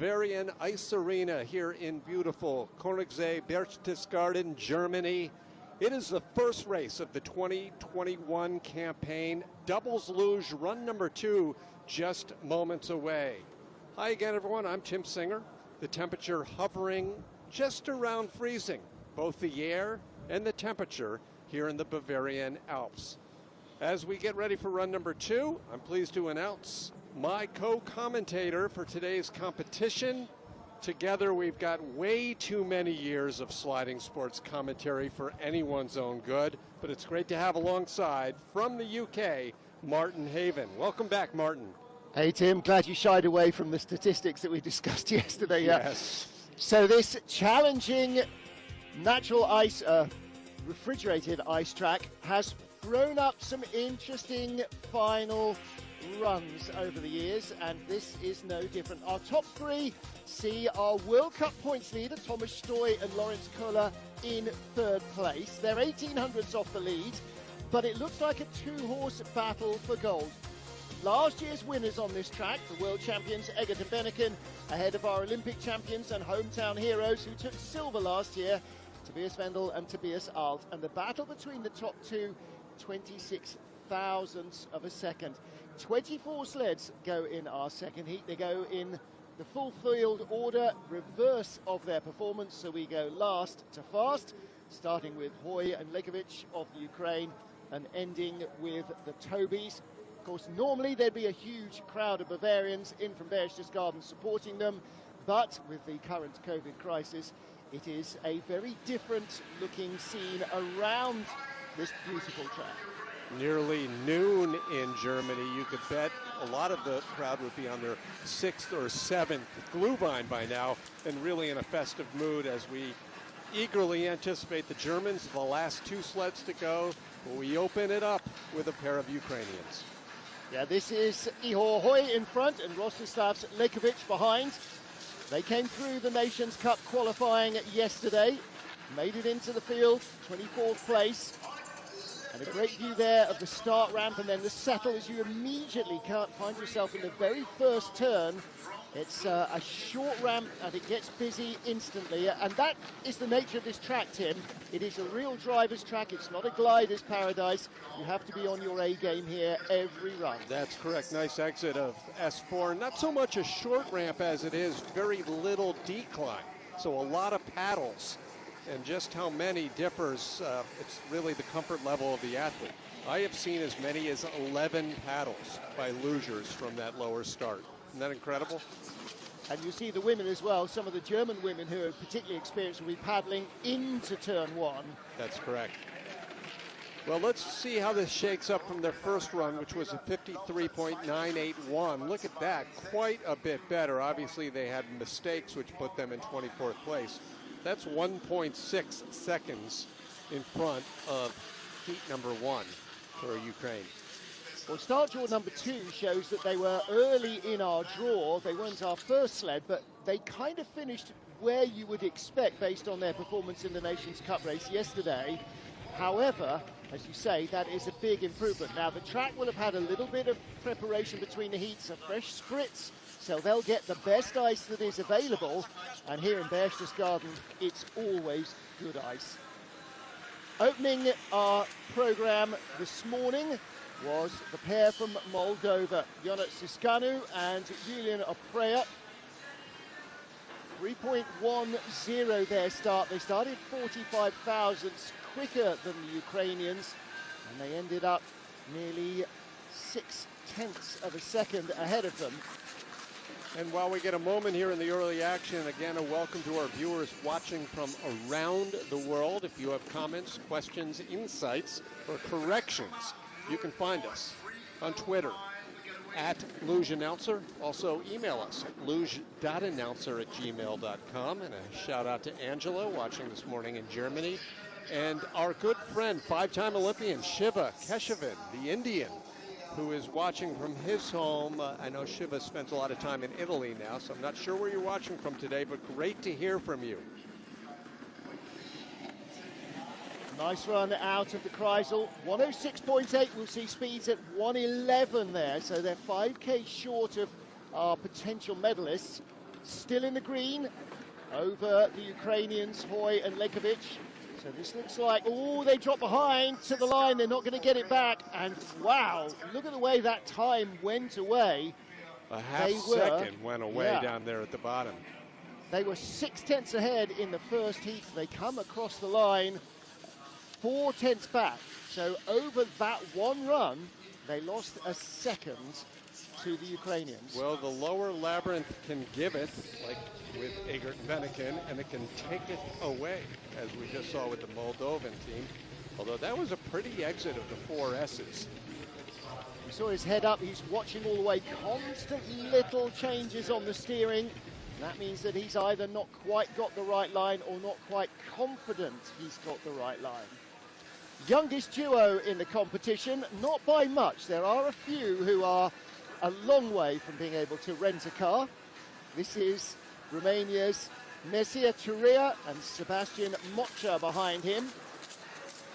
Bavarian Ice Arena here in beautiful Koenigssee, Berchtesgaden, Germany. It is the first race of the 2021 campaign. Doubles Luge, run number 2, just moments away. Hi again, everyone. I'm Tim Singer. The temperature hovering just around freezing, both the air and the temperature here in the Bavarian Alps. As we get ready for run number 2, I'm pleased to announce my co-commentator for today's competition. Together we've got way too many years of sliding sports commentary for anyone's own good, but it's great to have alongside, from the UK, Martin Haven. Welcome back, Martin. Hey Tim, glad you shied away from the statistics that we discussed yesterday. Yes. So this challenging natural ice, refrigerated ice track has thrown up some interesting final runs over the years, and this is no different. Our top 3 see our World Cup points leader, Thomas Stoy and Lawrence Kohler, in 3rd place. They're 1800ths off the lead, but it looks like a 2-horse battle for gold. Last year's winners on this track, the world champions Eggert and Benneken, ahead of our Olympic champions and hometown heroes who took silver last year, Tobias Wendel and Tobias Alt. And the battle between the top 2, 26 thousandths of a second. 24 sleds go in our second heat. They go in the full field order, reverse of their performance, so we go last to fast, starting with Hoy and Lekovic of Ukraine and ending with the Tobys. Of course, normally there'd be a huge crowd of Bavarians in from Berchtesgaden supporting them, but with the current COVID crisis, it is a very different looking scene around this beautiful track. Nearly noon in Germany. You could bet a lot of the crowd would be on their 6th or 7th Glühwein by now, and really in a festive mood as we eagerly anticipate the Germans, the last 2 sleds to go. We open it up with a pair of Ukrainians. Yeah, this is Ihor Hoy in front and Rostislav Lekovic behind. They came through the Nations Cup qualifying yesterday, made it into the field, 24th place. And a great view there of the start ramp and then the settle as you immediately can't find yourself in the very first turn. It's a short ramp and it gets busy instantly. And that is the nature of this track, Tim. It is a real driver's track. It's not a glider's paradise. You have to be on your A game here every run. That's correct. Nice exit of S4. Not so much a short ramp as it is very little decline. So a lot of paddles. And just how many differs, it's really the comfort level of the athlete. I have seen as many as 11 paddles by lugers from that lower start. Isn't that incredible? And you see the women as well. Some of the German women who are particularly experienced will be paddling into turn 1. That's correct. Well, let's see how this shakes up from their first run, which was a 53.981. Look at that, quite a bit better. Obviously, they had mistakes, which put them in 24th place. That's 1.6 seconds in front of heat number 1 for Ukraine. Well, start draw number 2 shows that they were early in our draw. They weren't our first sled, but they kind of finished where you would expect based on their performance in the Nations Cup race yesterday. However, as you say, that is a big improvement. Now, the track will have had a little bit of preparation between the heats, a fresh spritz, so they'll get the best ice that is available. And here in Berchtesgaden, it's always good ice. Opening our program this morning was the pair from Moldova, Ionut Siscanu and Julian Oprea. 3.10 their start. They started 45 thousandths quicker than the Ukrainians, and they ended up nearly 0.6 of a second ahead of them. And while we get a moment here in the early action, again, a welcome to our viewers watching from around the world. If you have comments, questions, insights, or corrections, you can find us on Twitter at Luge Announcer. Also email us at luge.announcer@gmail.com. And a shout out to Angela watching this morning in Germany. And our good friend, 5-time Olympian Shiva Keshavan, the Indian, who is watching from his home. I know Shiva spends a lot of time in Italy now, so I'm not sure where you're watching from today, but great to hear from you. Nice run out of the Kreisel. 106.8, we'll see speeds at 111 there, so they're 5k short of our potential medalists. still in the green over the Ukrainians, Hoy and Lekovic. So this looks like, oh, they drop behind to the line. They're not going to get it back. And wow, look at the way that time went away. A half second went away down there at the bottom. They were 6/10 ahead in the first heat. They come across the line 4/10 back. So over that one run, they lost a second to the Ukrainians. Well, the lower labyrinth can give it, like with Egert Venikin, and it can take it away, as we just saw with the Moldovan team. Although that was a pretty exit of the 4 S's. We saw his head up. He's watching all the way. Constant little changes on the steering. That means that he's either not quite got the right line or not quite confident he's got the right line. Youngest duo in the competition, not by much. There are a few who are a long way from being able to rent a car. This is Romania's Mircea Turia and Sebastian Mocha behind him.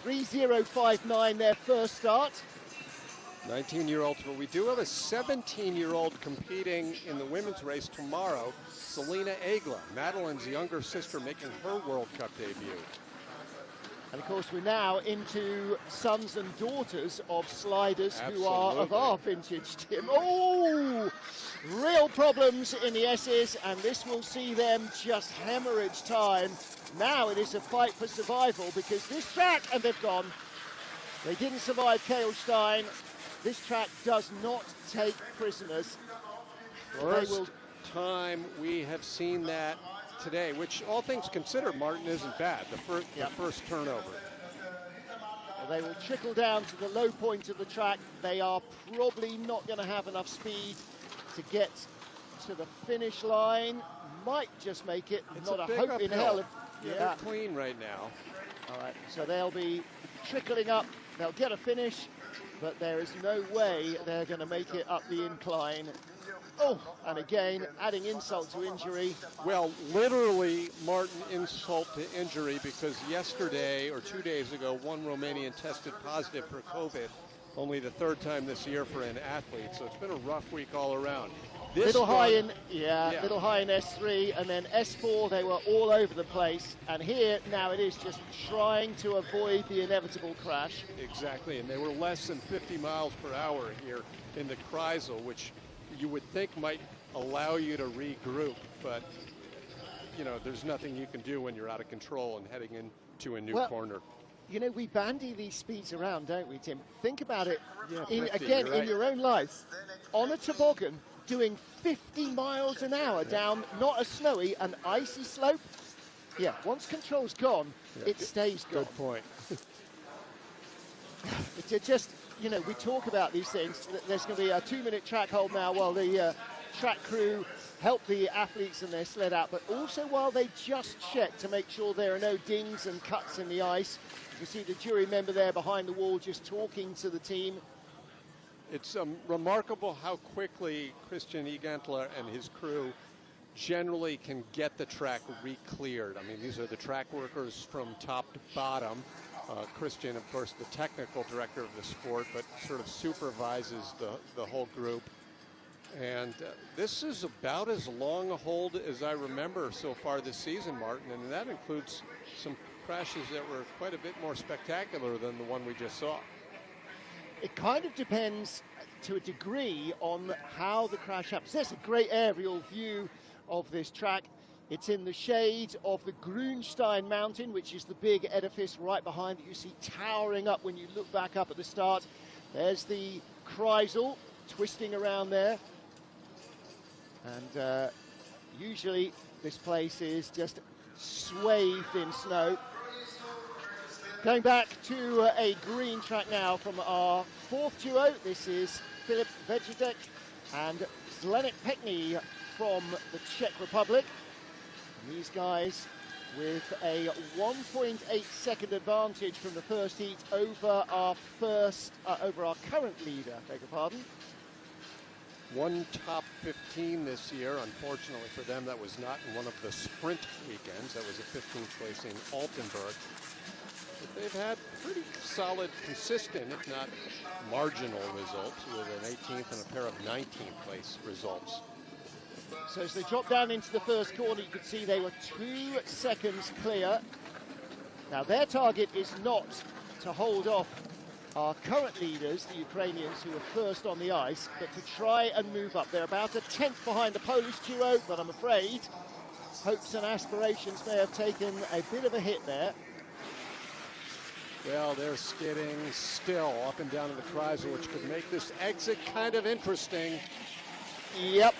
3:059 their first start. 19-year-olds, but we do have a 17-year-old competing in the women's race tomorrow, Selena Egla, Madeline's younger sister, making her World Cup debut. And of course, we're now into sons and daughters of sliders Absolutely. who are of our vintage, Tim. Oh, real problems in the S's, and this will see them just hemorrhage time. Now it is a fight for survival, because this track, and they've gone. They didn't survive Keilstein. This track does not take prisoners. First time we have seen that today, which all things considered, Martin, isn't bad. The first turnover. Well, they will trickle down to the low point of the track. They are probably not going to have enough speed to get to the finish line. Might just make it. It's not a a big hope uphill. in hell. They're clean right now. All right, so they'll be trickling up. They'll get a finish, but there is no way they're going to make it up the incline. Oh, and again, adding insult to injury. Well, literally, Martin, insult to injury, because yesterday or 2 days ago, one Romanian tested positive for COVID, only the 3rd time this year for an athlete. So it's been a rough week all around. Little high in S3, and then S4, they were all over the place. And here, now it is just trying to avoid the inevitable crash. Exactly, and they were less than 50 miles per hour here in the Kreisel, which you would think might allow you to regroup, but you know, there's nothing you can do when you're out of control and heading into a new corner. You know, we bandy these speeds around, don't we, Tim? Think about it, in your own life. On a toboggan, doing 50 miles an hour down not a snowy, an icy slope. Yeah, once control's gone, it stays gone. Good point. It's just, you know, we talk about these things. There's going to be a 2-minute track hold now while the track crew help the athletes and their sled out, but also while they just check to make sure there are no dings and cuts in the ice. You see the jury member there behind the wall just talking to the team. It's remarkable how quickly Christian Egentler and his crew generally can get the track re-cleared. I mean, these are the track workers from top to bottom. Christian, of course, the technical director of the sport, but sort of supervises the whole group. And this is about as long a hold as I remember so far this season, Martin, and that includes some crashes that were quite a bit more spectacular than the one we just saw. It kind of depends to a degree on how the crash happens. There's a great aerial view of this track. It's in the shade of the Grünstein Mountain, which is the big edifice right behind that you see towering up when you look back up at the start. There's the Kreisel twisting around there. And usually this place is just swathed in snow. Going back to a green track now from our 4th duo. This is Filip Vejdek and Zdeněk Pekný from the Czech Republic. And these guys with a 1.8 second advantage from the first heat over our current leader, beg your pardon. One top 15 this year. Unfortunately for them, that was not in one of the sprint weekends. That was a 15th place in Altenburg. But they've had pretty solid, consistent, if not marginal results, with an 18th and a pair of 19th place results. So as they drop down into the first corner, you could see they were 2 seconds clear. Now their target is not to hold off our current leaders, the Ukrainians, who were first on the ice, but to try and move up. They're about a tenth behind the Polish duo, but I'm afraid hopes and aspirations may have taken a bit of a hit there. Well, they're skidding still up and down in the Kreisel, which could make this exit kind of interesting. Yep.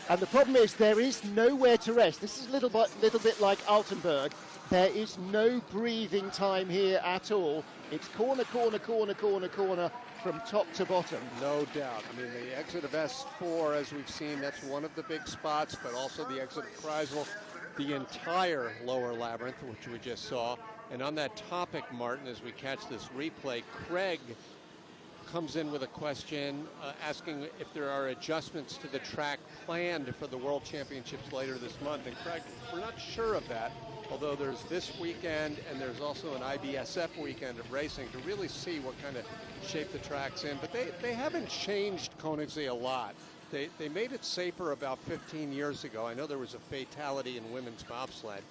And the problem is there is nowhere to rest. This is a little bit like Altenburg. There is no breathing time here at all. It's corner, corner, corner, corner, corner from top to bottom. No doubt. I mean, the exit of S4, as we've seen, that's one of the big spots, but also the exit of Kreisel, the entire lower labyrinth, which we just saw. And on that topic, Martin, as we catch this replay, Craig comes in with a question asking if there are adjustments to the track planned for the World Championships later this month. And Craig, we're not sure of that, although there's this weekend and there's also an IBSF weekend of racing to really see what kind of shape the track's in. But they haven't changed Koenigssee a lot. They made it safer about 15 years ago. I know there was a fatality in women's bobsled,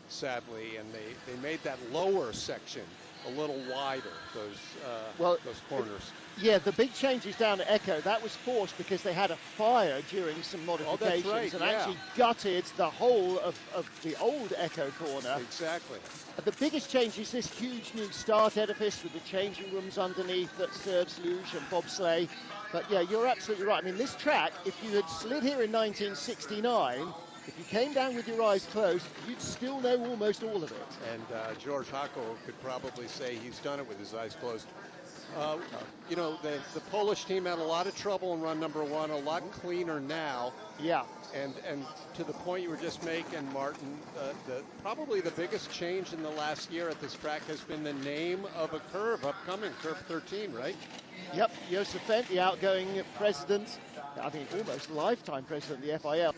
sadly, and they made that lower section a little wider, those corners. Yeah, the big changes down at Echo, that was forced because they had a fire during some modifications actually gutted the whole of the old Echo corner. Exactly. The biggest change is this huge new start edifice with the changing rooms underneath that serves luge and bobsleigh. But yeah, you're absolutely right. I mean, this track, if you had slid here in 1969, if you came down with your eyes closed, you'd still know almost all of it. And George Hako could probably say he's done it with his eyes closed. You know, the Polish team had a lot of trouble in run number 1, a lot cleaner now. Yeah. And to the point you were just making, Martin, probably the biggest change in the last year at this track has been the name of a curve upcoming, Curve 13, right? Yep, Josef Fent, the outgoing president, I think almost lifetime president of the FIL.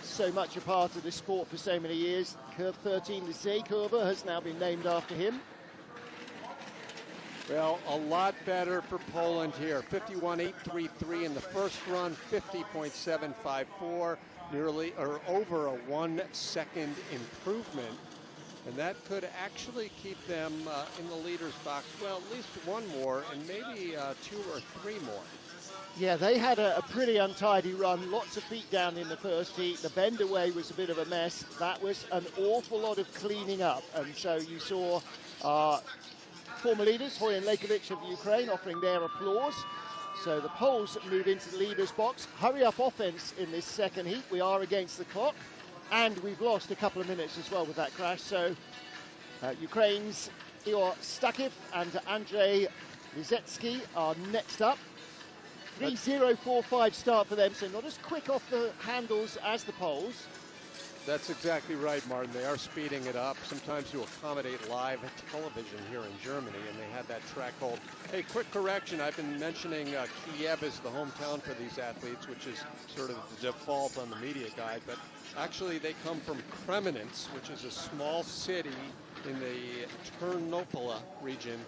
So much a part of this sport for so many years. Curve 13, the Seekurve, has now been named after him. Well, a lot better for Poland here. 51.833 in the first run, 50.754, nearly or over a 1 second improvement. And that could actually keep them in the leader's box, well, at least one more and maybe 2 or 3 more. Yeah, they had a pretty untidy run, lots of feet down in the first heat. The bend away was a bit of a mess. That was an awful lot of cleaning up. And so you saw former leaders, Hoy and Lekovic of Ukraine, offering their applause. So the Poles move into the leader's box. Hurry up offense in this second heat. We are against the clock. And we've lost a couple of minutes as well with that crash. So Ukraine's Igor Stakiv and Andrei Lizetsky are next up. 3:045 start for them, so not as quick off the handles as the Poles. That's exactly right, Martin. They are speeding it up, sometimes to accommodate live television here in Germany, and they had that track called. Hey, quick correction, I've been mentioning Kiev is the hometown for these athletes, which is sort of the default on the media guide, but actually they come from Kremenets, which is a small city in the Ternopil region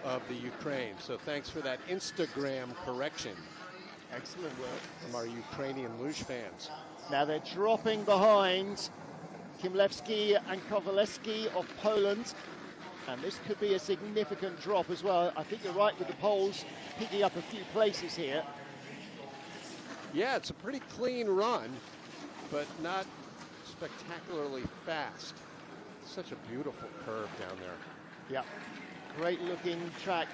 of the Ukraine. So thanks for that Instagram correction. Excellent work from our Ukrainian luge fans. Now they're dropping behind Kimlewski and Kowaleski of Poland. And this could be a significant drop as well. I think you're right with the Poles picking up a few places here. Yeah, it's a pretty clean run, but not spectacularly fast. Such a beautiful curve down there. Yeah. Great looking track,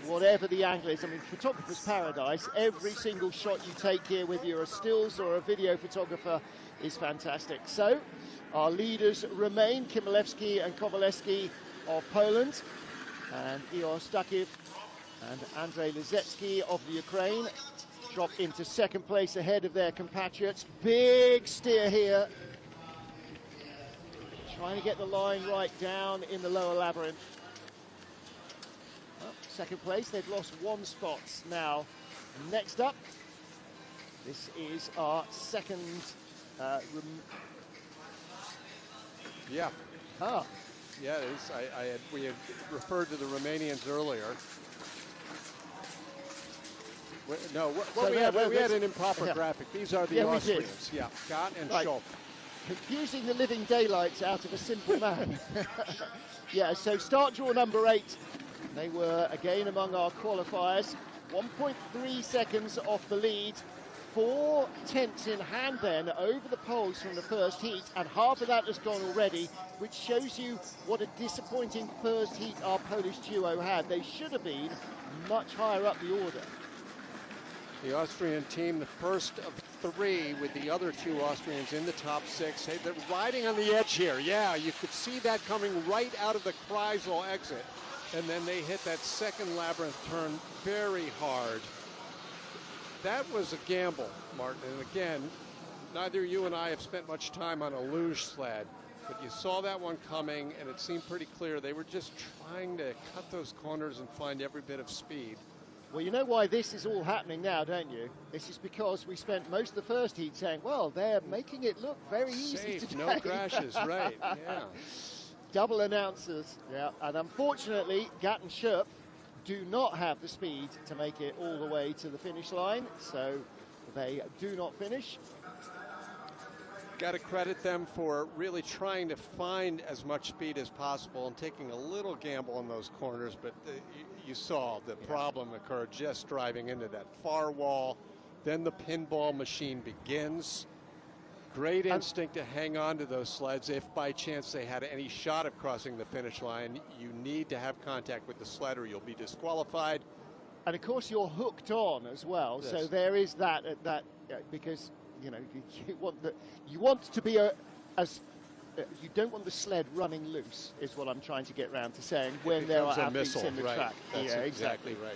whatever the angle is. I mean, photographer's paradise. Every single shot you take here, whether you're a stills or a video photographer, is fantastic. So our leaders remain Kimlewski and Kowaleski of Poland, and Igor Stakiv and Andrei Lizetsky of the Ukraine drop into second place ahead of their compatriots. Big steer here. Trying to get the line right down in the lower labyrinth. Second place, they've lost 1 spot now. Next up, this is our second. Yeah. Yeah, it is. We had referred to the Romanians earlier. No, So we had an improper yeah. graphic. These are the Yeah, we did. Austrians. Yeah, Gott and Right. Schulp. Confusing the living daylights out of a simple man. Yeah, so start draw number 8. They were again among our qualifiers. 1.3 seconds off the lead. 4 tenths in hand then over the poles from the first heat, and half of that has gone already, which shows you what a disappointing first heat our Polish duo had. They should have been much higher up the order. The Austrian team, the first of 3 with the other 2 Austrians in the top 6. Hey, they're riding on the edge here. Yeah, you could see that coming right out of the Kreisel exit. And then they hit that second labyrinth turn very hard. That was a gamble, Martin. And again, neither you and I have spent much time on a luge sled, but you saw that one coming, and it seemed pretty clear they were just trying to cut those corners and find every bit of speed. Well, you know why this is all happening now, don't you? This is because we spent most of the first heat saying, well, they're making it look very easy Safe, today. no crashes, right, yeah. Double announcers, yeah. And unfortunately, Gott and Schulp do not have the speed to make it all the way to the finish line, so they do not finish. Got to credit them for really trying to find as much speed as possible and taking a little gamble on those corners, but you saw the problem occur just driving into that far wall. Then the pinball machine begins. Great instinct to hang on to those sleds if by chance they had any shot of crossing the finish line. You need to have contact with the sled or you'll be disqualified. And of course you're hooked on as well, Yes. so there is that because you know you want to be you don't want the sled running loose, is what I'm trying to get round to saying, when there are athletes in the track. That's yeah, exactly right.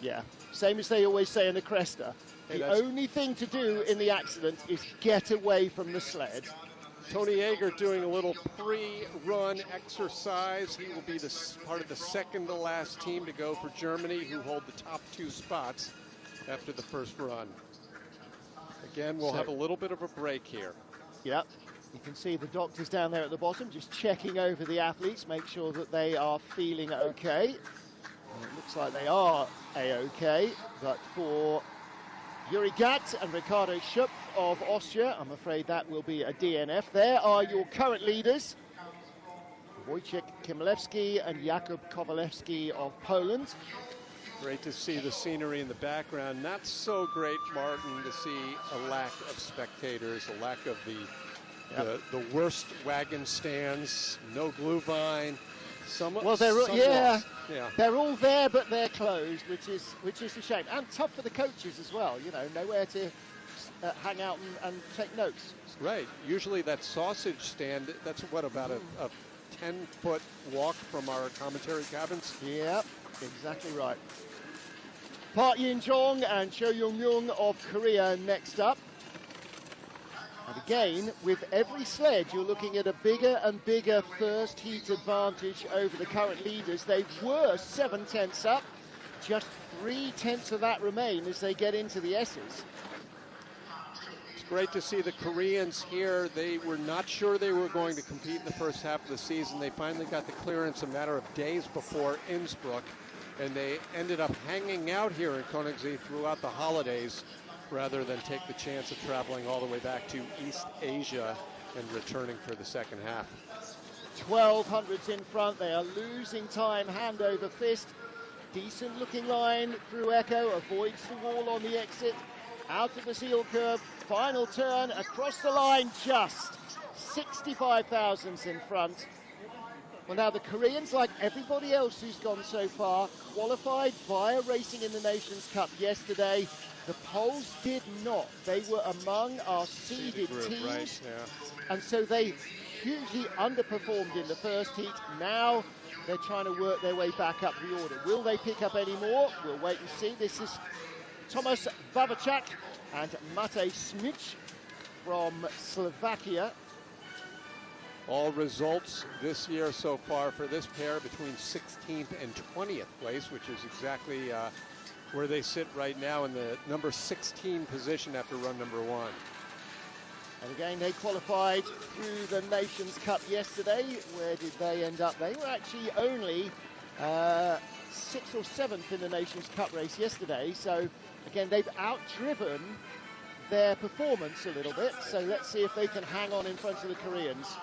Yeah, same as they always say in the Cresta. Hey, the only thing to do in the accident is get away from the sled. Tony Yeager doing a little pre-run exercise. He will be part of the second to last team to go for Germany, who hold the top 2 spots after the first run. Again, we'll have a little bit of a break here. Yep. You can see the doctors down there at the bottom just checking over the athletes, make sure that they are feeling okay. And it looks like they are A-okay, but for Yuri Gott and Ricardo Schupf of Austria, I'm afraid that will be a DNF. There are your current leaders, Wojciech Kimilewski and Jakub Kowalewski of Poland. Great to see the scenery in the background. Not so great, Martin, to see a lack of spectators, a lack of the worst wagon stands, no glue vine. Well, they're they're all there, but they're closed, which is a shame, and tough for the coaches as well. You know, nowhere to hang out and take notes. Right. Usually that sausage stand. That's what, about a 10-foot walk from our commentary cabins. Yep, exactly right. Park Yin-jong and Cho Young-young of Korea next up. And again, with every sled, you're looking at a bigger and bigger first heat advantage over the current leaders. They were 7 tenths up. Just 3 tenths of that remain as they get into the S's. It's great to see the Koreans here. They were not sure they were going to compete in the first half of the season. They finally got the clearance a matter of days before Innsbruck, and they ended up hanging out here in Koenigssee throughout the holidays, rather than take the chance of traveling all the way back to East Asia and returning for the second half. 1200s in front. They are losing time hand over fist. Decent looking line through Echo, avoids the wall on the exit, out of the seal curve, final turn, across the line, just 65 thousandths in front. Well, now the Koreans, like everybody else who's gone so far, qualified via racing in the Nations Cup yesterday. The Poles did not. They were among our seeded teams, right, yeah. And so they hugely underperformed in the first heat. Now they're trying to work their way back up the order. Will they pick up any more? We'll wait and see. This is Tomas Vavacek and Matej Smic from Slovakia. All results this year so far for this pair between 16th and 20th place, which is exactly where they sit right now in the number 16 position after run number 1. And again, they qualified through the Nations Cup yesterday. Where did they end up? They were actually only 6th or 7th in the Nations Cup race yesterday, so Again, they've outdriven their performance a little bit, so let's see if they can hang on in front of the Koreans.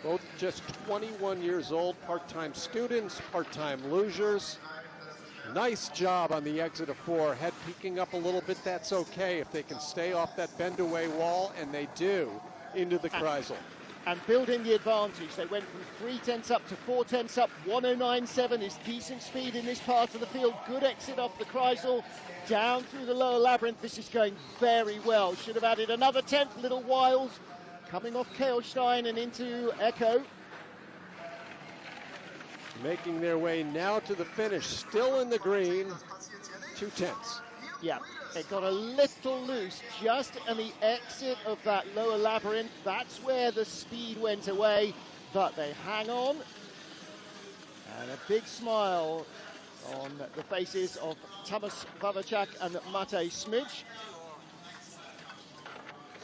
Both just 21 years old, part-time students, part-time lugers. Nice job on the exit of 4. Head peeking up a little bit, that's okay if they can stay off that bend-away wall, and they do, into the Kreisel. And building the advantage. They went from 3/10 up to 4/10 up. 109.7 is decent speed in this part of the field. Good exit off the Kreisel, down through the lower labyrinth. This is going very well. Should have added another 10th. Little wild coming off Kehlstein and into Echo. Making their way now to the finish, still in the green, 2/10. Yeah, it got a little loose just on the exit of that lower labyrinth. That's where the speed went away, but they hang on. And a big smile on the faces of Thomas Wawrczak and Matej Smidge.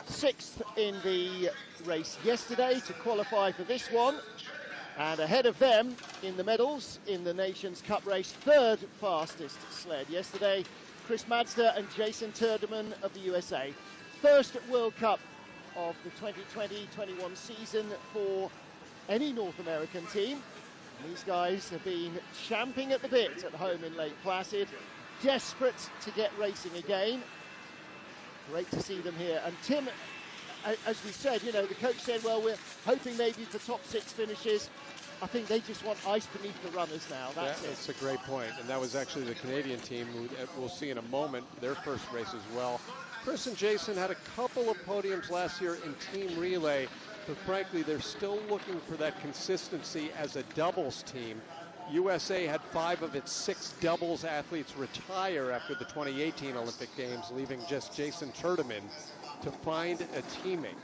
6th in the race yesterday to qualify for this one. And ahead of them in the medals in the Nations Cup race, 3rd fastest sled yesterday, Chris Madster and Jason Turderman of the USA. First World Cup of the 2020-21 season for any North American team. These guys have been champing at the bit at home in Lake Placid, desperate to get racing again. Great to see them here. And Tim, as we said, you know, the coach said, well, we're hoping maybe for top 6 finishes. I think they just want ice beneath the runners now. That's a great point. And that was actually the Canadian team, who we'll see in a moment, their first race as well. Chris and Jason had a couple of podiums last year in team relay, but frankly, they're still looking for that consistency as a doubles team. USA had 5 of its 6 doubles athletes retire after the 2018 Olympic Games, leaving just Jason Turderman to find a teammate.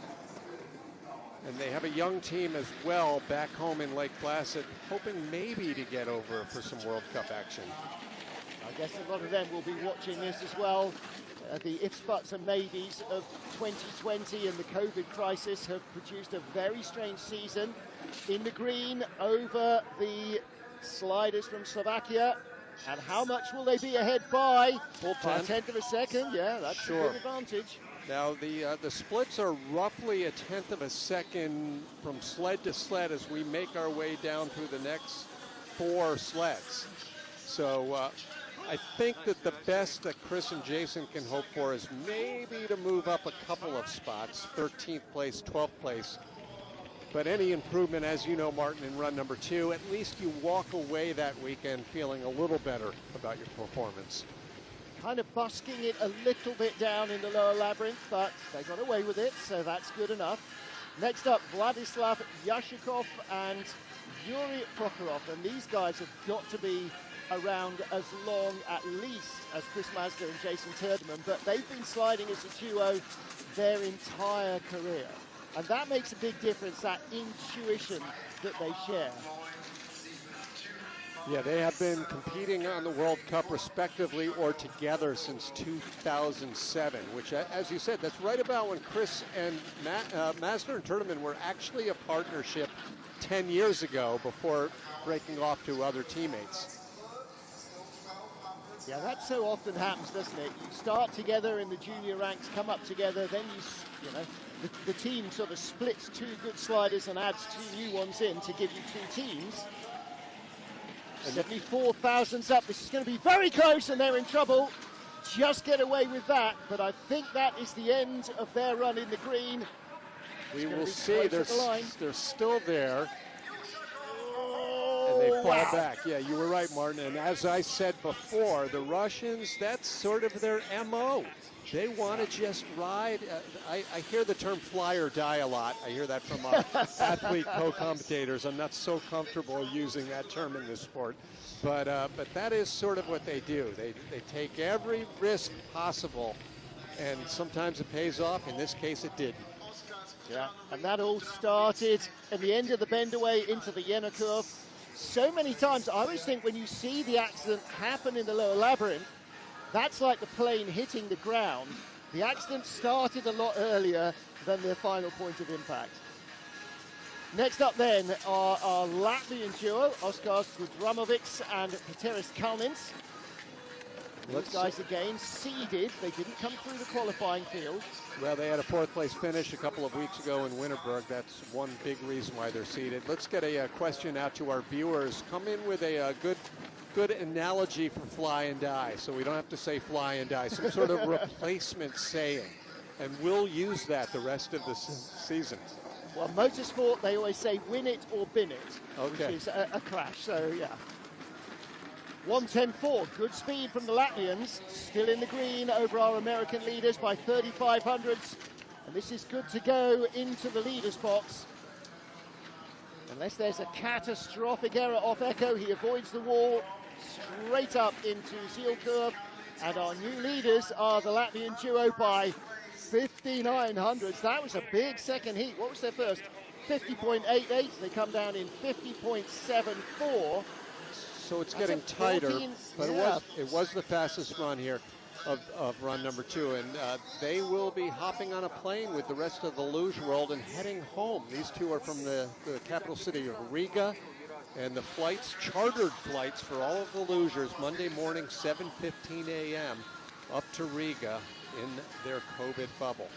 And they have a young team as well back home in Lake Placid, hoping maybe to get over for some World Cup action. I guess a lot of them will be watching this as well. The ifs, buts and maybes of 2020 and the COVID crisis have produced a very strange season. In the green over the sliders from Slovakia. And how much will they be ahead by? Full 10th of a second, yeah, that's a good advantage. Now the splits are roughly a 10th of a second from sled to sled as we make our way down through the next 4 sleds. So I think that the best that Chris and Jason can hope for is maybe to move up a couple of spots, 13th place, 12th place. But any improvement, as you know, Martin, in run number 2, at least you walk away that weekend feeling a little better about your performance. Kind of busking it a little bit down in the lower labyrinth, but they got away with it, so that's good enough. Next up, Vladislav Yashikov and Yuri Prokhorov, and these guys have got to be around as long, at least, as Chris Mazda and Jason Turderman, but they've been sliding as a duo their entire career. And that makes a big difference, that intuition that they share. Yeah, they have been competing on the World Cup respectively or together since 2007, which, as you said, that's right about when Chris and Mazda and Turderman were actually a partnership 10 years ago before breaking off to other teammates. Yeah, that so often happens, doesn't it? You start together in the junior ranks, come up together, then you know, the team sort of splits 2 good sliders and adds 2 new ones in to give you 2 teams. 74,000's up. This is going to be very close, and they're in trouble. Just get away with that, but I think that is the end of their run in the green. We will see. They're still there. And they fall back. Yeah, you were right, Martin. And as I said before, the Russians, that's sort of their MO. They want to just ride. I hear the term fly or die a lot. I hear that from our athlete co-commentators. I'm not so comfortable using that term in this sport. But that is sort of what they do. They take every risk possible, and sometimes it pays off. In this case, it didn't. Yeah, and that all started at the end of the bend away into the Jena curve. So many times, I always think when you see the accident happen in the lower labyrinth, that's like the plane hitting the ground. The accident started a lot earlier than their final point of impact. Next up then are our Latvian duo, Oskars Gudramovics and Peteris Kalnins. Those guys again seeded. They didn't come through the qualifying field. Well, they had a fourth place finish a couple of weeks ago in Winterberg. That's one big reason why they're seeded. Let's get a question out to our viewers. Come in with a good analogy for fly and die, so we don't have to say fly and die. Some sort of replacement saying, and we'll use that the rest of the season. Well, motorsport, they always say win it or bin it, okay, which is a crash, so yeah. 1:10.4, good speed from the Latvians, still in the green over our American leaders by 35 hundredths, and this is good to go into the leaders box. Unless there's a catastrophic error off Echo, he avoids the wall, straight up into Zeal curve, and our new leaders are the Latvian duo by 59 hundredths. That was a big second heat. What was their first? 50.88. They come down in 50.74. So it's getting tighter, but it was the fastest run here of run number 2, and they will be hopping on a plane with the rest of the luge world and heading home. These two are from the capital city of Riga, and the flights, chartered flights for all of the lugers, Monday morning, 7:15 a.m. up to Riga in their COVID bubble.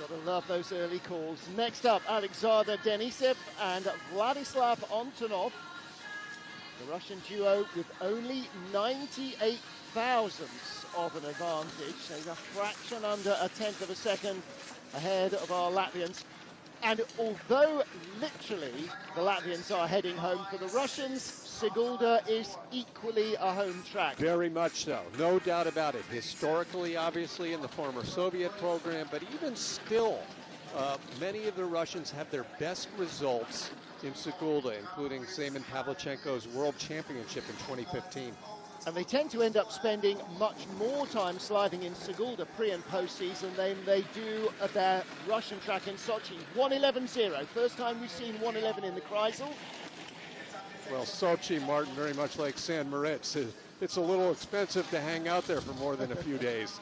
Gotta love those early calls. Next up, Alexander Denisev and Vladislav Antonov. The Russian duo with only 98 thousandths of an advantage. So a fraction under a tenth of a second ahead of our Latvians. And although literally the Latvians are heading home, for the Russians, Sigulda is equally a home track. Very much so, no doubt about it. Historically, obviously, in the former Soviet program, but even still, many of the Russians have their best results in Sigulda, including Semen Pavlichenko's World Championship in 2015. And they tend to end up spending much more time sliding in Sigulda pre- and post-season than they do at their Russian track in Sochi. 1:11.0, first time we've seen 1:11 in the Kreisel. Well, Sochi, Martin, very much like San Moritz, it's a little expensive to hang out there for more than a few days.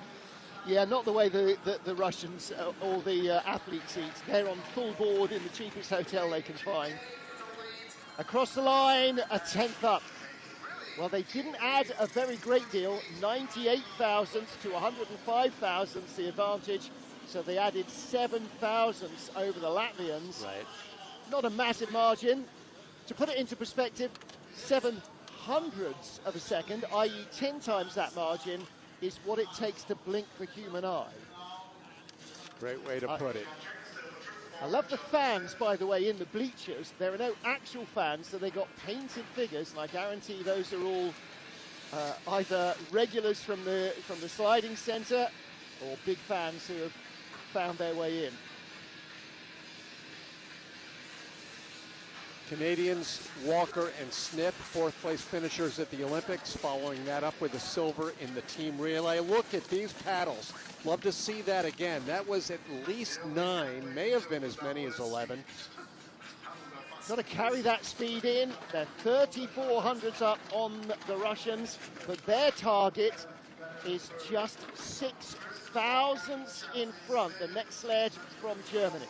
Yeah, not the way the Russians or the athletes eat. They're on full board in the cheapest hotel they can find. Across the line, a tenth up. Well, they didn't add a very great deal, 98 thousandths to 105 thousandths the advantage, so they added 7 thousandths over the Latvians. Right. Not a massive margin. To put it into perspective, 7 hundredths of a second, i.e. 10 times that margin, is what it takes to blink the human eye. Great way to put it. I love the fans, by the way, in the bleachers. There are no actual fans, so they got painted figures, and I guarantee those are all either regulars from the sliding centre or big fans who have found their way in. Canadians Walker and Smith, fourth place finishers at the Olympics, following that up with a silver in the team relay. Look at these paddles. Love to see that again. That was at least 9, may have been as many as 11. Got to carry that speed in. They're 34 hundredths up on the Russians, but their target is just 6 thousandths in front. The next sled from Germany.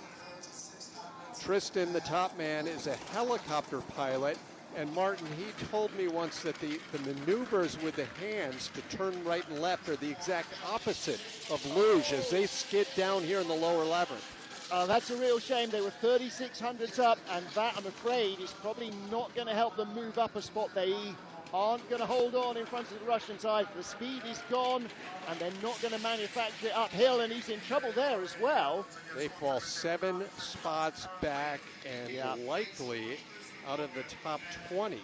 Tristan, the top man, is a helicopter pilot, and Martin, he told me once that the maneuvers with the hands to turn right and left are the exact opposite of luge as they skid down here in the lower labyrinth. That's a real shame. They were 36 hundredths up, and that, I'm afraid, is probably not going to help them move up a spot. They aren't going to hold on in front of the Russian side. The speed is gone, and they're not going to manufacture it uphill, and he's in trouble there as well. They fall 7 spots back and likely out of the top 20.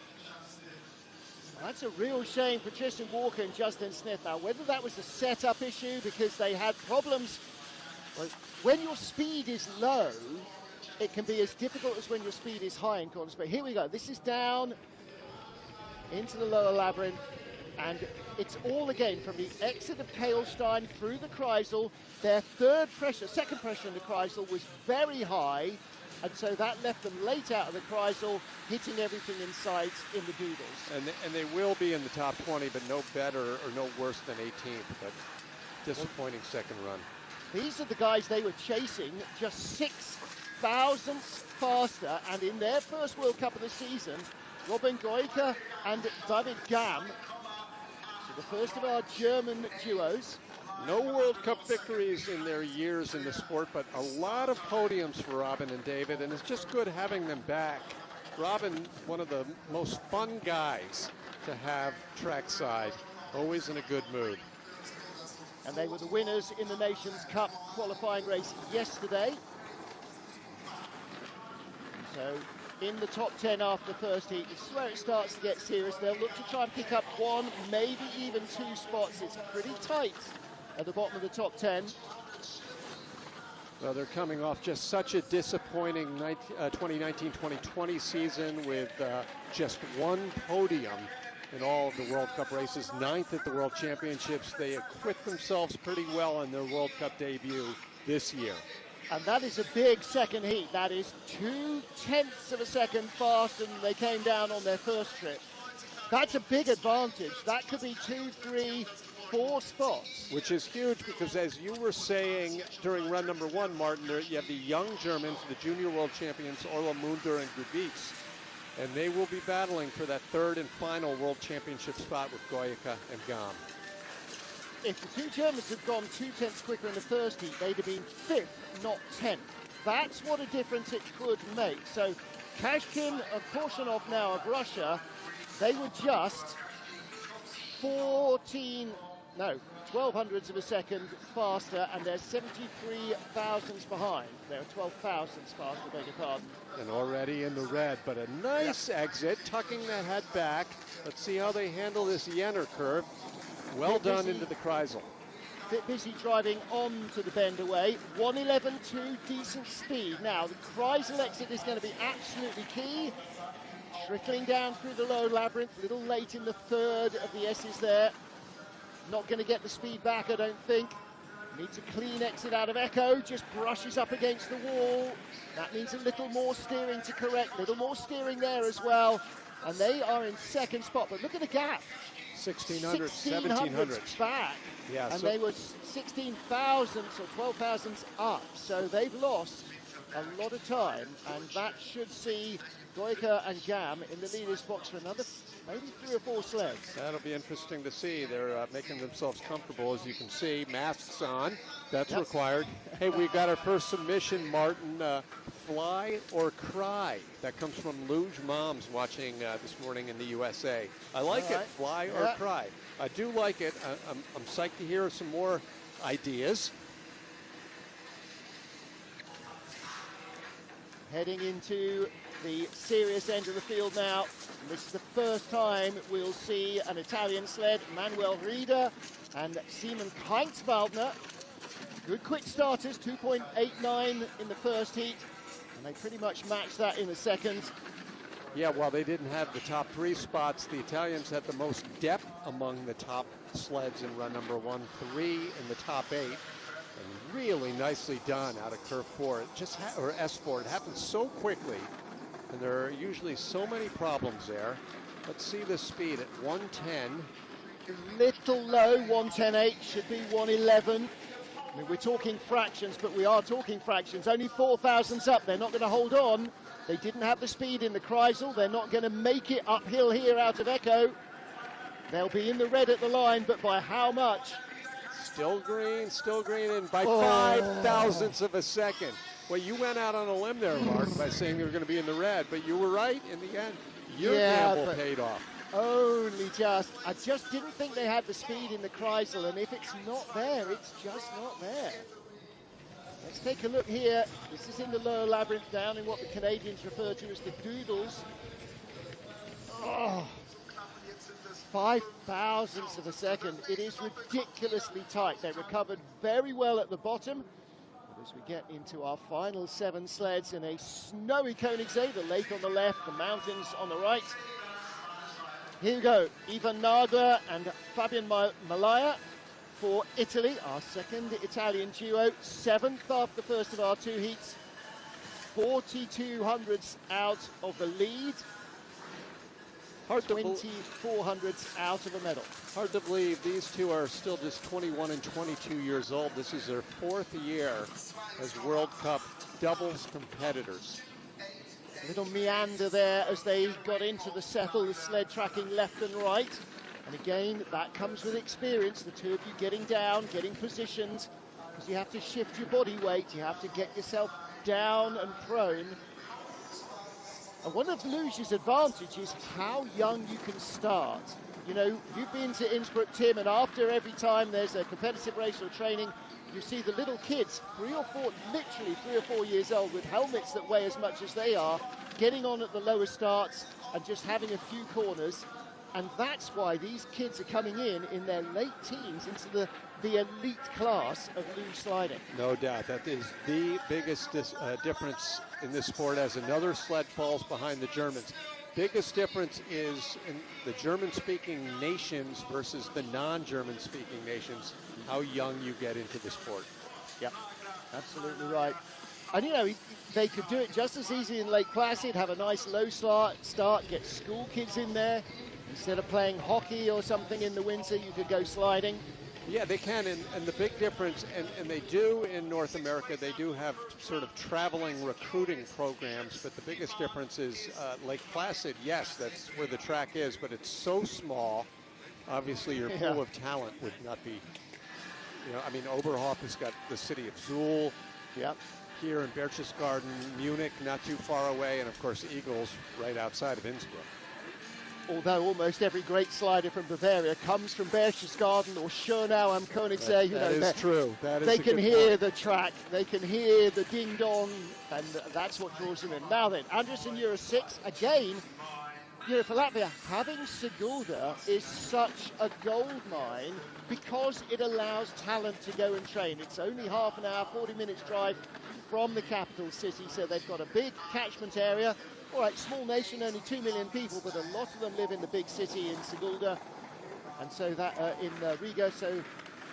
That's a real shame for Tristan Walker and Justin Smith. Now, whether that was a setup issue because they had problems, well, when your speed is low, it can be as difficult as when your speed is high in corners. But here we go. This is down into the lower labyrinth, and it's all again from the exit of Kailstein through the Kreisel. Their second pressure in the Kreisel was very high, and so that left them late out of the Kreisel, hitting everything in sight in the doodles. And they will be in the top 20, but no better or no worse than 18th, but disappointing second run. These are the guys they were chasing, just 6 thousandths faster, and in their first World Cup of the season, Robin Goika and David Gam So the first of our German duos. No World Cup victories in their years in the sport, but a lot of podiums for Robin and David, and it's just good having them back. Robin, one of the most fun guys to have trackside, always in a good mood. And they were the winners in the Nations Cup qualifying race yesterday. So in the top 10 after the first heat, this is where it starts to get serious. They'll look to try and pick up one, maybe even two spots. It's pretty tight at the bottom of the top 10. Well, they're coming off just such a disappointing 2019-2020 season with just one podium in all of the World Cup races, 9th at the World Championships. They acquit themselves pretty well in their World Cup debut this year. And that is a big second heat. That is 0.2 of a second faster than they came down on their first trip. That's a big advantage. That could be 2, 3, 4 spots. Which is huge because, as you were saying during run number 1, Martin, there you have the young Germans, the junior world champions, Orla Munder and Grubitz, and they will be battling for that third and final world championship spot with Goyeka and Gam. If the two Germans had gone 0.2 quicker in the first heat, they'd have been 5th, not 10th. That's what a difference it could make. So Kashkin and Korshunov now of Russia, they were just 12 hundredths of a second faster, and they're 73 thousandths behind. They're 12 thousandths faster, beg your pardon. And already in the red, but a nice exit, tucking that head back. Let's see how they handle this Jenner curve. Well done into the Kreisel. Bit busy driving on to the bend away. 1:11.2, decent speed. Now, the Kreisel exit is going to be absolutely key. Trickling down through the low labyrinth, a little late in the third of the S's there. Not going to get the speed back, I don't think. Needs a clean exit out of Echo, just brushes up against the wall. That means a little more steering to correct, little more steering there as well. And they are in second spot, but look at the gap. 1,600, 1,700 back, yeah, and they were 16 thousandths or 12 thousandths up, so they've lost a lot of time, and that should see Goyeka and Gam in the leaders box for another maybe 3 or 4 sleds. That'll be interesting to see. They're making themselves comfortable, as you can see. Masks on, that's required. Hey, we got our first submission, Martin. Fly or cry? That comes from Luge moms watching this morning in the USA. I like it, fly or cry. I do like it. I'm psyched to hear some more ideas. Heading into the serious end of the field now. And this is the first time we'll see an Italian sled, Manuel Rieder and Simon Keinzwaldner. Good quick starters, 2.89 in the first heat, and they pretty much matched that in the second. Yeah, while they didn't have the top 3 spots, the Italians had the most depth among the top sleds in run number 1, 3 in the top 8. And really nicely done out of curve 4, or S4. It happens so quickly, and there are usually so many problems there. Let's see the speed at 110. A little low, 110.8, should be 111. I mean, we're talking fractions, but we are talking fractions. Only 4 thousandths up. They're not going to hold on. They didn't have the speed in the Kreisel. They're not going to make it uphill here out of Echo. They'll be in the red at the line, but by how much? Still green, and by 5 thousandths of a second. Well, you went out on a limb there, Mark, by saying they were going to be in the red, but you were right in the end. Your gamble paid off. Only just. I just didn't think they had the speed in the Kreisel, and if it's not there, it's just not there. Let's take a look here. This is in the lower labyrinth, down in what the Canadians refer to as the doodles. 5 thousandths of a second. It is ridiculously tight. They recovered very well at the bottom. But as we get into our final 7 sleds in a snowy Koenigssee, the lake on the left, the mountains on the right. Here we go. Ivan Nagler and Fabian Malaya for Italy, our second Italian duo. 7th after the first of our 2 heats. 42 hundredths out of the lead. 24 hundredths out of a medal. Hard to believe these two are still just 21 and 22 years old. This is their 4th year as World Cup doubles competitors. A little meander there as they got into the settle, the sled tracking left and right. And again, that comes with experience, the two of you getting down, getting positioned, because you have to shift your body weight, you have to get yourself down and prone. And one of Luge's advantages is how young you can start. You know, you've been to Innsbruck, Tim, and after every time there's a competitive race or training, you see the little kids, literally 3 or 4 years old, with helmets that weigh as much as they are, getting on at the lower starts and just having a few corners. And that's why these kids are coming in their late teens into the elite class of luge sliding. No doubt. That is the biggest difference in this sport, as another sled falls behind the Germans. Biggest difference is in the German-speaking nations versus the non-German-speaking nations, how young you get into the sport. Yep, absolutely right. And you know, they could do it just as easy in Lake Placid, have a nice low start, get school kids in there. Instead of playing hockey or something in the winter, you could go sliding. Yeah, they can, and the big difference, and they do in North America, they do have sort of traveling recruiting programs, but the biggest difference is Lake Placid, yes, that's where the track is, but it's so small, obviously your pool of talent would not be, you know, I mean, Oberhof has got the city of Zuhl, here in Berchtesgaden, Munich, not too far away, and of course Eagles right outside of Innsbruck. Although almost every great slider from Bavaria comes from Berchtesgaden or Schönau am Koenigssee. That is true. That is they can hear point. the track, they can hear the ding-dong, and that's what draws them in. Now then, Anderson Euro 6, again, you know, for Latvia, having Sigulda is such a gold mine because it allows talent to go and train. It's only half an hour, 40 minutes drive from the capital city, so they've got a big catchment area. All right, small nation, only 2 million people, but a lot of them live in the big city in Sigulda, and so that in Riga, so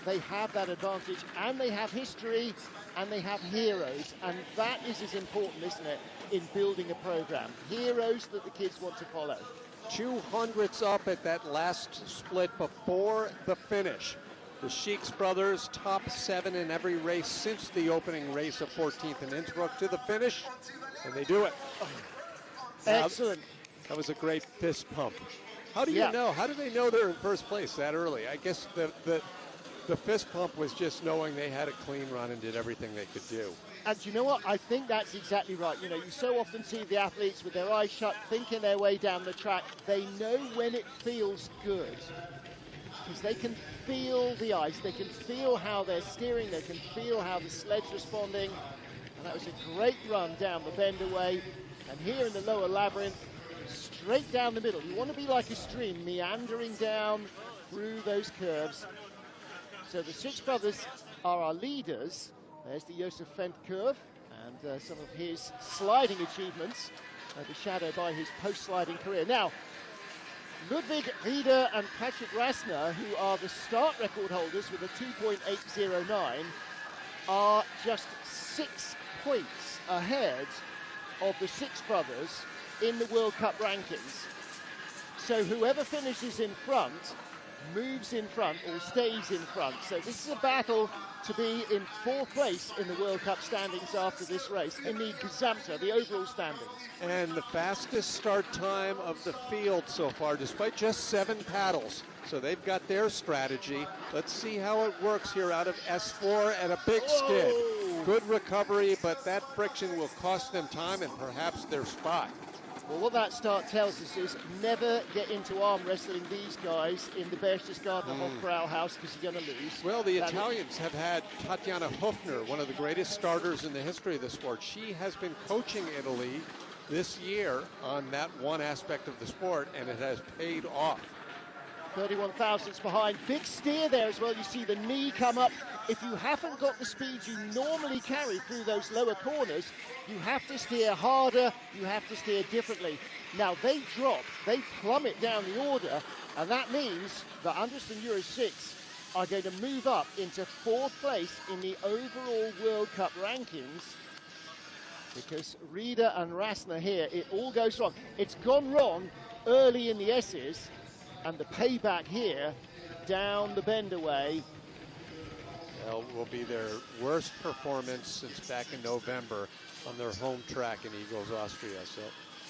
they have that advantage, and they have history, and they have heroes, and that is as important, isn't it, in building a program. Heroes that the kids want to follow. 200s up at that last split before the finish. The Sheiks brothers, top 7 in every race since the opening race of 14th in Innsbruck to the finish, and they do it. Excellent. That was a great fist pump. How do you know? How do they know they're in first place that early? I guess the fist pump was just knowing they had a clean run and did everything they could do. And you know what? I think that's exactly right. You know, you so often see the athletes with their eyes shut, thinking their way down the track. They know when it feels good, because they can feel the ice, they can feel how they're steering, they can feel how the sled's responding. And that was a great run down the bend away. And here in the lower labyrinth, straight down the middle. You want to be like a stream, meandering down through those curves. So the Six brothers are our leaders. There's the Josef Fendt curve and some of his sliding achievements, overshadowed by his post-sliding career. Now, Ludwig Rieder and Patrick Rassner, who are the start record holders with a 2.809, are just 6 points ahead of the Six brothers in the World Cup rankings. So whoever finishes in front moves in front or stays in front. So this is a battle to be in 4th place in the World Cup standings after this race, in the Gesamte, the overall standings. And the fastest start time of the field so far, despite just 7 paddles. So they've got their strategy. Let's see how it works here out of S4 and a big skid. Good recovery, but that friction will cost them time and perhaps their spot. Well, what that start tells us is never get into arm wrestling these guys in the Berchtesgaden Hofbrauhaus, because you're going to lose. Well, the Italians have had Tatjana Hofner, one of the greatest starters in the history of the sport. She has been coaching Italy this year on that one aspect of the sport, and it has paid off. 31 thousandths behind. Big steer there as well. You see the knee come up. If you haven't got the speed you normally carry through those lower corners, you have to steer harder, you have to steer differently. Now they drop, they plummet down the order, and that means that Anderson Euro 6 are going to move up into 4th place in the overall World Cup rankings, because Rieder and Rassner here, it all goes wrong. It's gone wrong early in the S's, and the payback here, down the bend away. Well, will be their worst performance since back in November on their home track in Eagles, Austria. So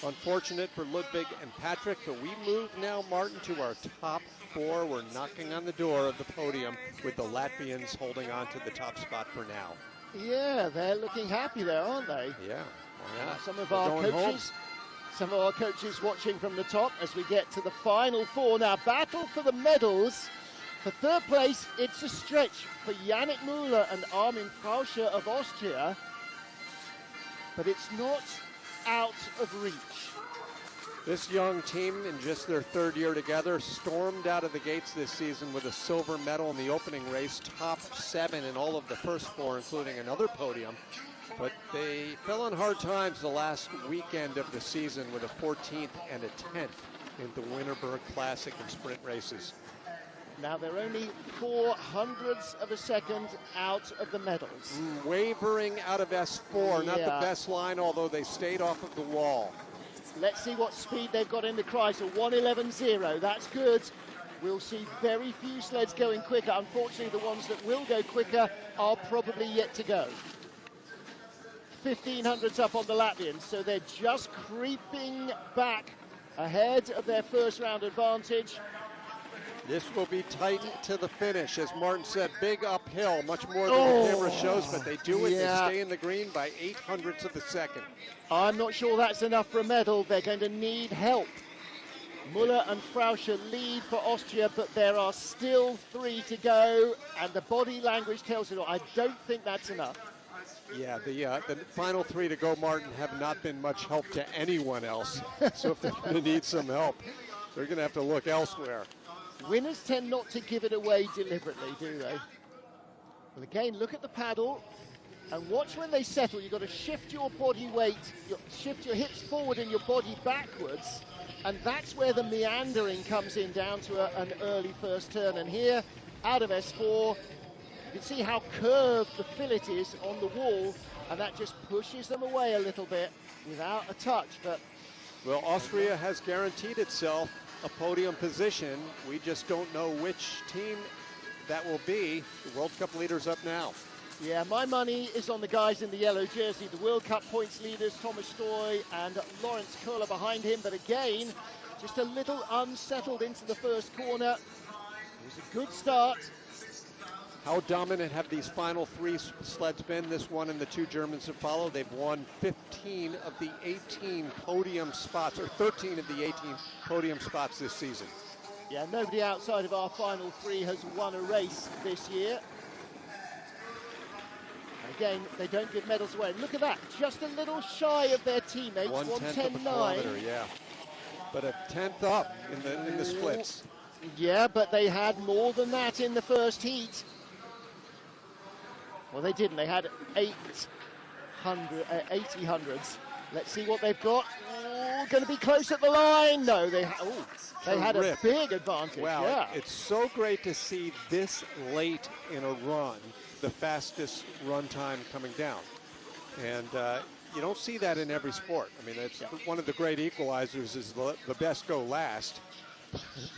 Unfortunate for Ludwig and Patrick, but we move now, Martin, to our top four. We're knocking on the door of the podium with the Latvians holding on to the top spot for now. Yeah, they're looking happy there, aren't they? Yeah, why not? Some of We're our going coaches, home. some of our coaches watching from the top as we get to the final four. Now, battle for the medals. For third place, it's a stretch for Yannick Müller and Armin Frauscher of Austria, but it's not out of reach. This young team, in just their third year together, stormed out of the gates this season with a silver medal in the opening race, top 7 in all of the first 4, including another podium. But they fell on hard times the last weekend of the season with a 14th and a 10th in the Winterberg Classic and sprint races. Now they're only 0.04 of a second out of the medals. Wavering out of S4, not the best line, although they stayed off of the wall. Let's see what speed they've got in the Chrysler. 1:11.0, that's good. We'll see very few sleds going quicker. Unfortunately, the ones that will go quicker are probably yet to go. 1500s up on the Latvians, so they're just creeping back ahead of their first round advantage. This will be tight to the finish. As Martin said, big uphill, much more than the camera shows, but they do it. They stay in the green by 0.08 of a second. I'm not sure that's enough for a medal. They're going to need help. Müller and Frauscher lead for Austria, but there are still 3 to go, and the body language tells it all. I don't think that's enough. Yeah, the final 3 to go, Martin, have not been much help to anyone else. So if they're going to need some help, they're going to have to look elsewhere. Winners tend not to give it away deliberately, do they? Well, again, look at the paddle and watch when they settle. You've got to shift your body weight, shift your hips forward and your body backwards, and that's where the meandering comes in down to an early first turn. And here, out of S4, you can see how curved the fillet is on the wall, and that just pushes them away a little bit without a touch. But well, Austria has guaranteed itself a podium position. We just don't know which team that will be. The World Cup leaders up now. Yeah, my money is on the guys in the yellow jersey, the World Cup points leaders, Thomas Stoy and Lawrence Kohler behind him. But again, just a little unsettled into the first corner. It was a good start. How dominant have these final 3 sleds been? This one and the 2 Germans have followed. They've won 15 of the 18 podium spots, or 13 of the 18 podium spots this season. Yeah, nobody outside of our final 3 has won a race this year. And again, they don't give medals away. Look at that, just a little shy of their teammates, 1/10 of a 1:10.9. kilometer, yeah. But a 10th up in the splits. Yeah, but they had more than that in the first heat. Well, they didn't. They had 80 hundreds. Let's see what they've got. Going to be close at the line. No, they had a big advantage. Wow, yeah. It's so great to see this late in a run, the fastest run time coming down. And you don't see that in every sport. I mean, it's one of the great equalizers is the best go last.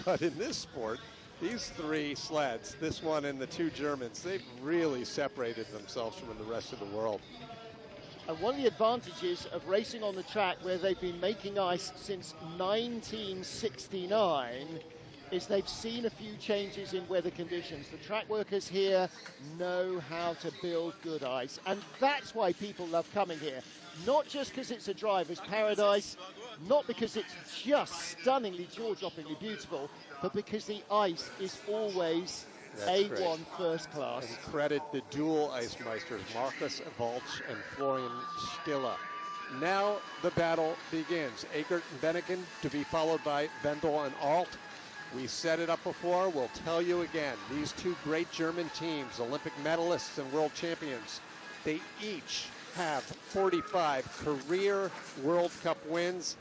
But in this sport, these 3 sleds, this one and the 2 Germans, they've really separated themselves from the rest of the world. And one of the advantages of racing on the track where they've been making ice since 1969 is they've seen a few changes in weather conditions. The track workers here know how to build good ice, and that's why people love coming here. Not just because it's a driver's paradise, not because it's just stunningly, jaw-droppingly beautiful, but because the ice is always A1 great. first class. And credit the dual ice meisters, Markus Walch and Florian Stiller. Now the battle begins. Eckert and Bennigan to be followed by Wendel and Alt. We set it up before, we'll tell you again. These 2 great German teams, Olympic medalists and world champions, they each have 45 career World Cup wins.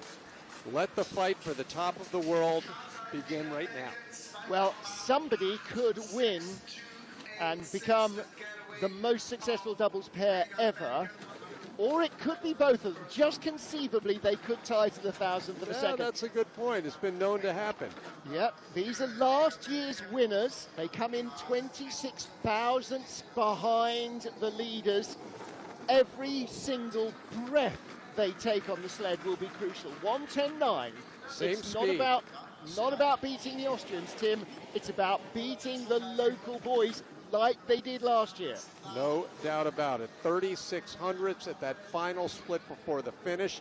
Let the fight for the top of the world begin right now. Well, somebody could win and become the most successful doubles pair ever, or it could be both of them. Just conceivably, they could tie to the 1,000th of a second. That's a good point. It's been known to happen. Yep, these are last year's winners. They come in 26 thousandths behind the leaders. Every single breath they take on the sled will be crucial. 1:10.9. Same It's speed. not about beating the Austrians, Tim. It's about beating the local boys like they did last year. No doubt about it. 3600ths at that final split before the finish,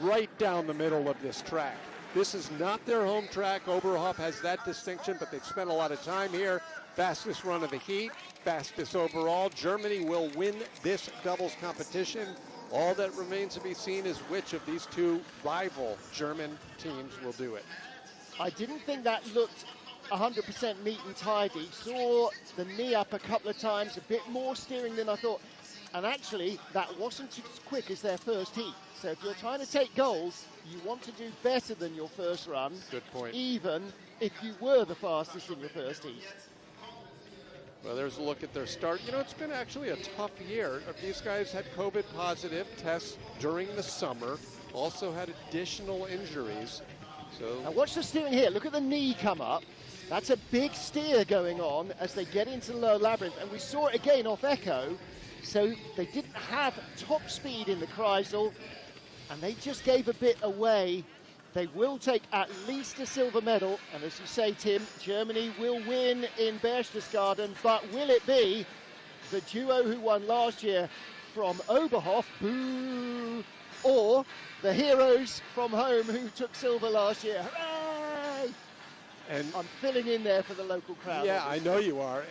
right down the middle of this track. This is not their home track. Oberhof has that distinction, but they've spent a lot of time here. Fastest run of the heat, fastest overall. Germany will win this doubles competition. All that remains to be seen is which of these two rival German teams will do it. I didn't think that looked 100% neat and tidy. Saw the knee up a couple of times, a bit more steering than I thought. And actually, that wasn't as quick as their first heat. So if you're trying to take goals, you want to do better than your first run. Good point. Even if you were the fastest in your first heat. Well, there's a look at their start. You know, it's been actually a tough year. These guys had COVID positive tests during the summer, also had additional injuries. So Now watch the steering here. Look at the knee come up. That's a big steer going on as they get into the lower labyrinth. And we saw it again off Echo. So they didn't have top speed in the Kreisel, and they just gave a bit away. They will take at least a silver medal, and as you say, Tim, Germany will win in Berchtesgaden, but will it be the duo who won last year from Oberhof, boo, or the heroes from home who took silver last year? Hooray! and I'm filling in there for the local crowd. yeah, I obviously. know you are.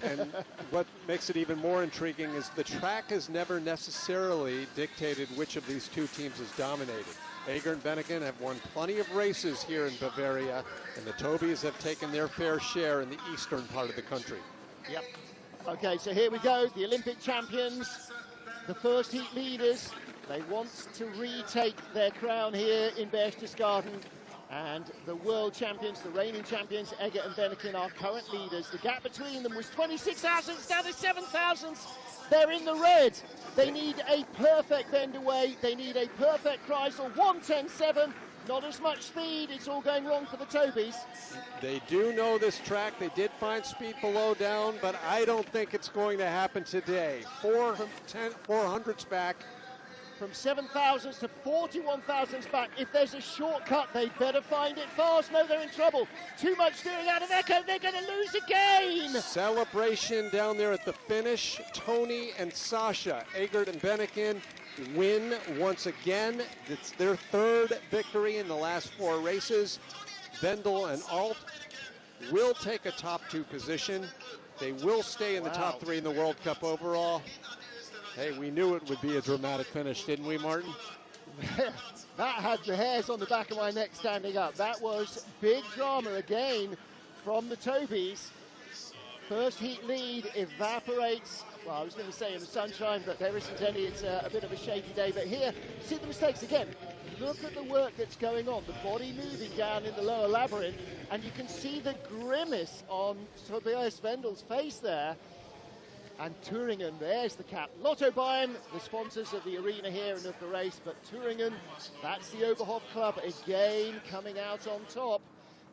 And what makes it even more intriguing is the track has never necessarily dictated which of these two teams is dominated. Eger and Beneken have won plenty of races here in Bavaria, and the Tobies have taken their fair share in the eastern part of the country. Yep. Okay, so here we go. The Olympic champions, the first heat leaders. They want to retake their crown here in Berchtesgaden. And the world champions, the reigning champions, Eger and Beneken, are current leaders. The gap between them was 26 thousandths, now there's 7 thousandths. They're in the red. They need a perfect bend away. They need a perfect Kreisel. 1:10.7. Not as much speed. It's all going wrong for the Tobies. They do know this track. They did find speed below down, but I don't think it's going to happen today. 400s back. From 7 thousandths to 41 thousandths back. If there's a shortcut, they better find it fast. No, they're in trouble. Too much steering out of Echo. They're going to lose again. Celebration down there at the finish. Tony and Sasha, Egert and Beneken, win once again. It's their third victory in the last 4 races. Vendel and Alt will take a top 2 position. They will stay in the top 3 in the World Cup overall. Hey, we knew it would be a dramatic finish, didn't we, Martin? That had the hairs on the back of my neck standing up. That was big drama again from the Tobies. First heat lead evaporates. Well, I was going to say in the sunshine, but there isn't any. It's a bit of a shaky day. But here, see the mistakes again. Look at the work that's going on. The body moving down in the lower labyrinth. And you can see the grimace on Tobias Vendel's face there. And Thuringen, there's the cap. Lotto Bayern, the sponsors of the arena here and of the race, but Thuringen, that's the Oberhof club again coming out on top.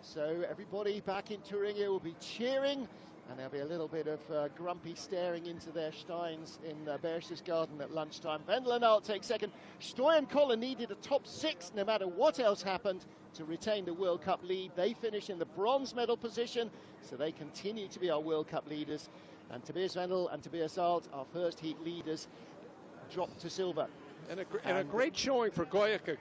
So everybody back in Thuringen will be cheering, and there'll be a little bit of grumpy staring into their steins in Berchtesgaden at lunchtime. Vendel and Alt take second. Stoy and Koller needed a top 6 no matter what else happened to retain the World Cup lead. They finish in the bronze medal position, so they continue to be our World Cup leaders. And Tobias Vendel and Tobias Alt, our first heat leaders, dropped to silver. And a great showing for Goyeke